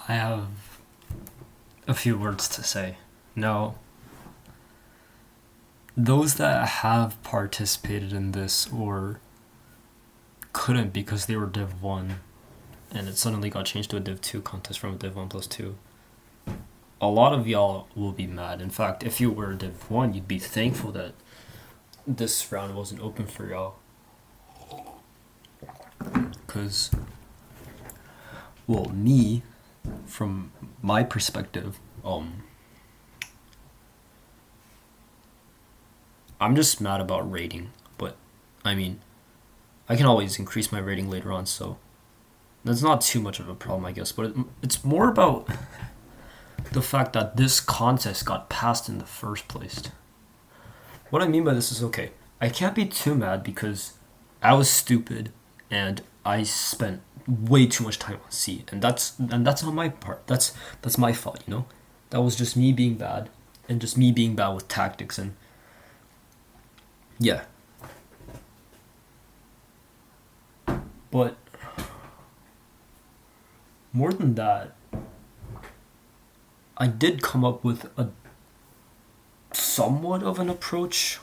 I have a few words to say. Now, those that have participated in this or couldn't because they were Div 1 and it suddenly got changed to a Div 2 contest from a Div 1 plus 2, a lot of y'all will be mad. In fact, if you were Div 1, you'd be thankful that this round wasn't open for y'all. Because, well, me, from my perspective, I'm just mad about rating, but I mean, I can always increase my rating later on, so that's not too much of a problem, I guess. But it's more about the fact that this contest got passed in the first place. What I mean by this is, okay, I can't be too mad because I was stupid and I spent way too much time on C, and that's on my part. That's my fault, you know. That was just me being bad, and just me being bad with tactics, and yeah. But more than that, I did come up with a somewhat of an approach,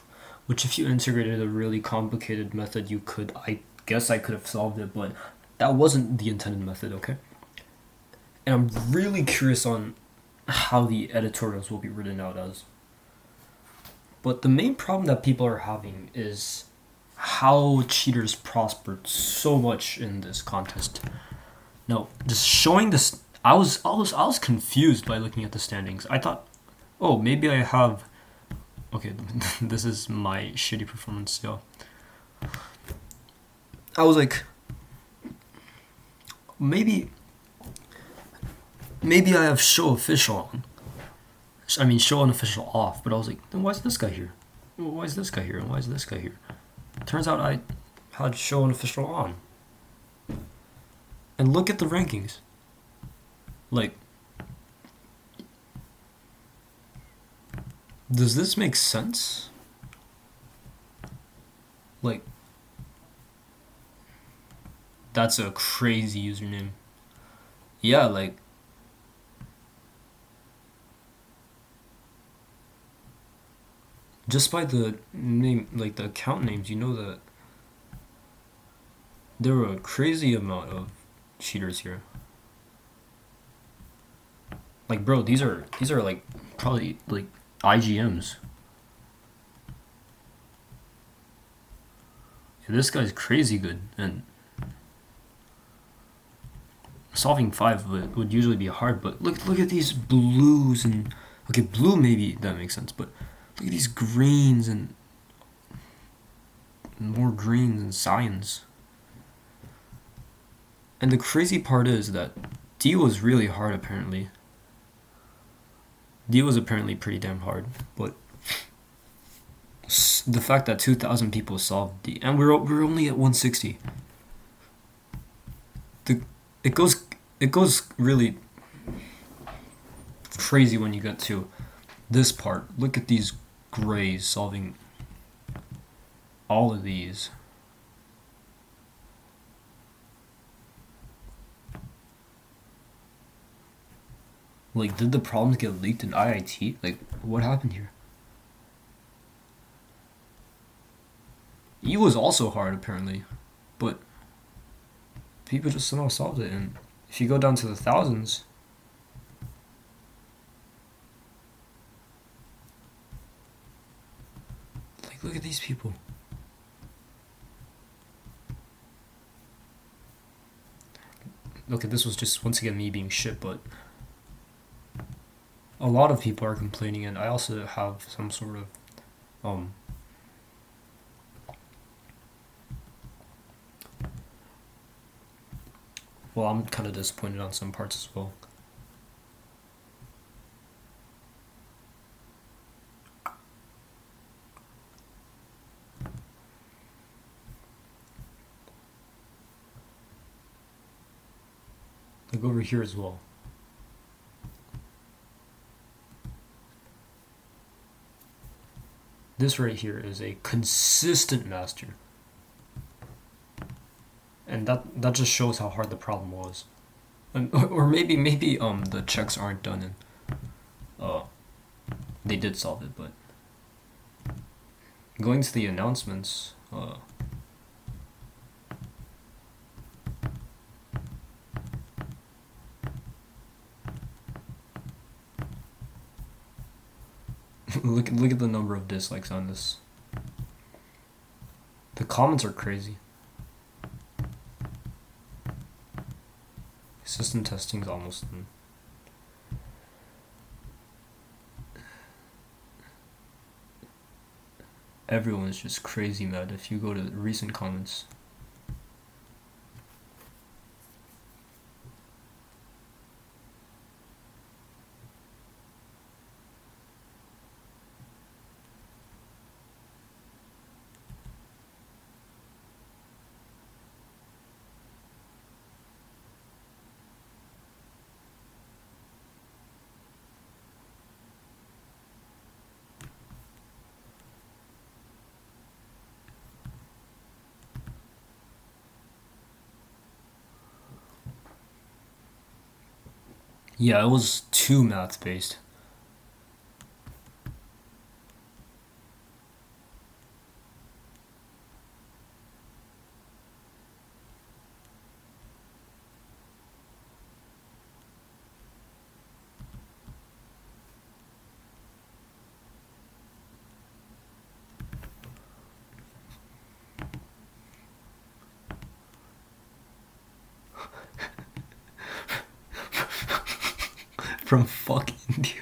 which if you integrated a really complicated method, you could, I guess I could have solved it, but that wasn't the intended method, okay? And I'm really curious on how the editorials will be written out as. But the main problem that people are having is how cheaters prospered so much in this contest. No, just showing this, I was confused by looking at the standings. I thought, oh, maybe I have. Okay, this is my shitty performance, yo. I was like, maybe I have show official on. I mean, show unofficial off, but I was like, then why is this guy here? Why is this guy here? And why is this guy here? Turns out I had show unofficial on. And look at the rankings. Like, does this make sense? Like, that's a crazy username. Yeah, like, just by the name, like the account names, you know that there were a crazy amount of cheaters here. Like, bro, these are like probably like IGMs. Yeah, this guy's crazy good, and solving 5 would usually be hard. But look at these blues, and okay, blue maybe that makes sense, but look at these greens and more greens and cyans. And the crazy part is that D was really hard apparently. D was apparently pretty damn hard, but the fact that 2,000 people solved D, and we're only at 160. It goes really crazy when you get to this part. Look at these grays solving all of these. Like, did the problems get leaked in IIT? Like, what happened here? E was also hard, apparently. But people just somehow solved it. And if you go down to the thousands, like, look at these people. Okay, this was just, once again, me being shit, but a lot of people are complaining, and I also have some sort of well, I'm kind of disappointed on some parts as well. Like over here as well. This right here is a consistent master. And that just shows how hard the problem was. Or maybe the checks aren't done and uh they did solve it, but going to the announcements, look at the number of dislikes on this. The comments are crazy. System testing's almost done. Everyone's just crazy mad if you go to recent comments. Yeah, it was too math based. From fucking India.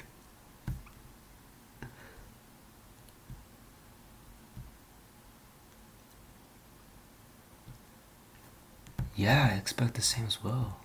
Yeah, I expect the same as well.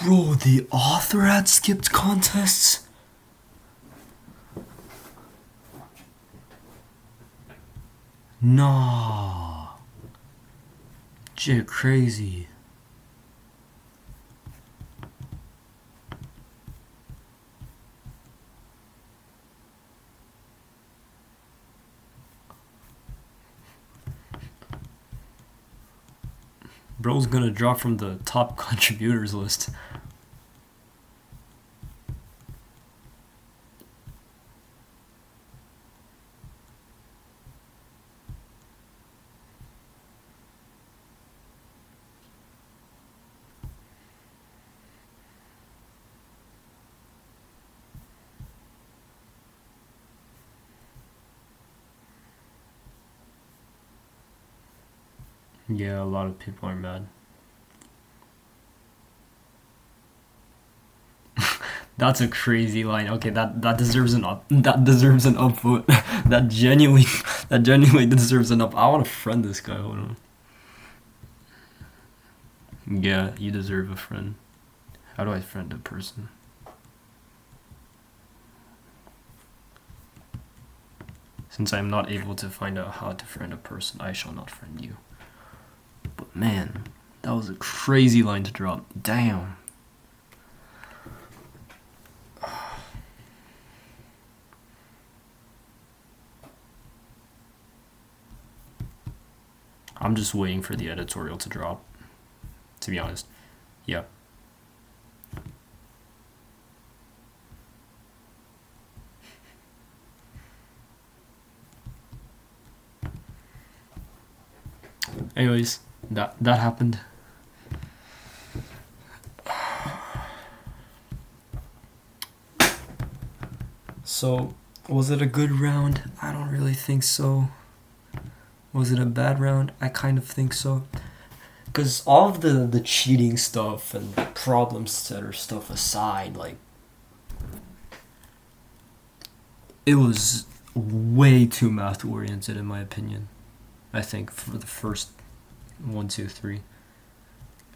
Bro, the author had skipped contests? Nah. Shit, crazy. Bro's gonna drop from the top contributors list. Yeah, a lot of people are mad. That's a crazy line. Okay, that deserves an up. That deserves an upvote. That genuinely deserves an up. I want to friend this guy. Hold on. Yeah, you deserve a friend. How do I friend a person? Since I am not able to find out how to friend a person, I shall not friend you. But man, that was a crazy line to drop. Damn. I'm just waiting for the editorial to drop, to be honest. Yeah. Anyways, that happened. So, was it a good round? I don't really think so. Was it a bad round? I kind of think so. Because all of the cheating stuff and the problem setter stuff aside, like, it was way too math oriented in my opinion. I think, for the first one, two, three.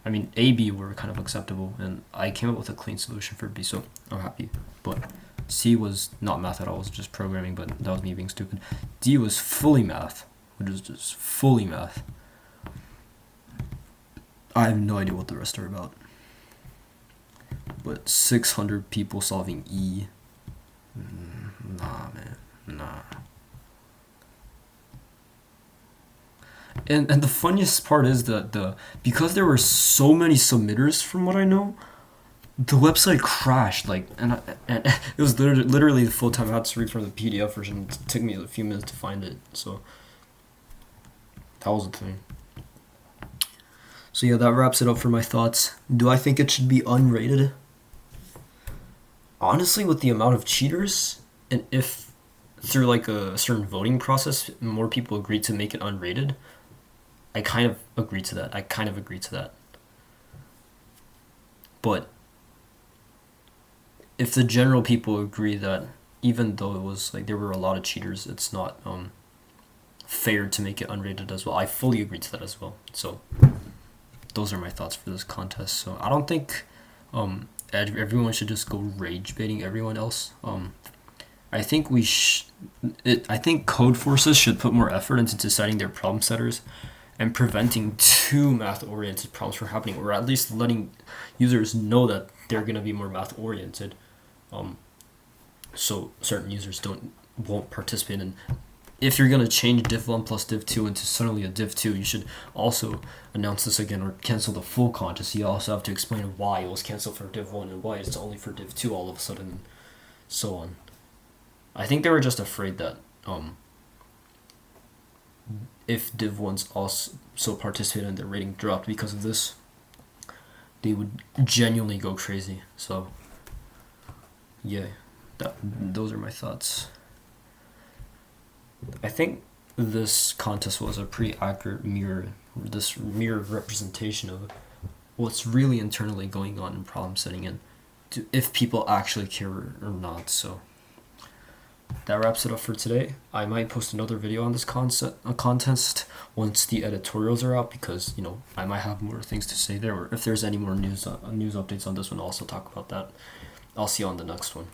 I mean, A, B were kind of acceptable, and I came up with a clean solution for B, so I'm happy. But C was not math at all, it was just programming, but that was me being stupid. D was fully math, which is just fully math. I have no idea what the rest are about. But 600 people solving E. Nah, man. Nah. And the funniest part is that because there were so many submitters from what I know, the website crashed. Like, and it was literally the full time. I had to read from the PDF version. It took me a few minutes to find it. So that was the thing. So yeah, that wraps it up for my thoughts. Do I think it should be unrated? Honestly, with the amount of cheaters, and if through like a certain voting process, more people agree to make it unrated, I kind of agree to that. But if the general people agree that even though it was like there were a lot of cheaters, it's not fair to make it unrated as well. I fully agree to that as well. So those are my thoughts for this contest. So I don't think everyone should just go rage baiting everyone else. I think I think code forces should put more effort into deciding their problem setters and preventing too math-oriented problems from happening, or at least letting users know that they're going to be more math-oriented, so certain users won't participate in. If you're going to change div1 plus div2 into suddenly a div2, you should also announce this again or cancel the full contest. You also have to explain why it was canceled for div1 and why it's only for div2 all of a sudden, and so on. I think they were just afraid that if div1s also participated and their rating dropped because of this, they would genuinely go crazy. So yeah, those are my thoughts. I think this contest was a pretty accurate mirror representation of what's really internally going on in problem setting and if people actually care or not. So that wraps it up for today. I might post another video on this contest once the editorials are out, because I might have more things to say there, or if there's any more news updates on this one, I'll also talk about that. I'll see you on the next one.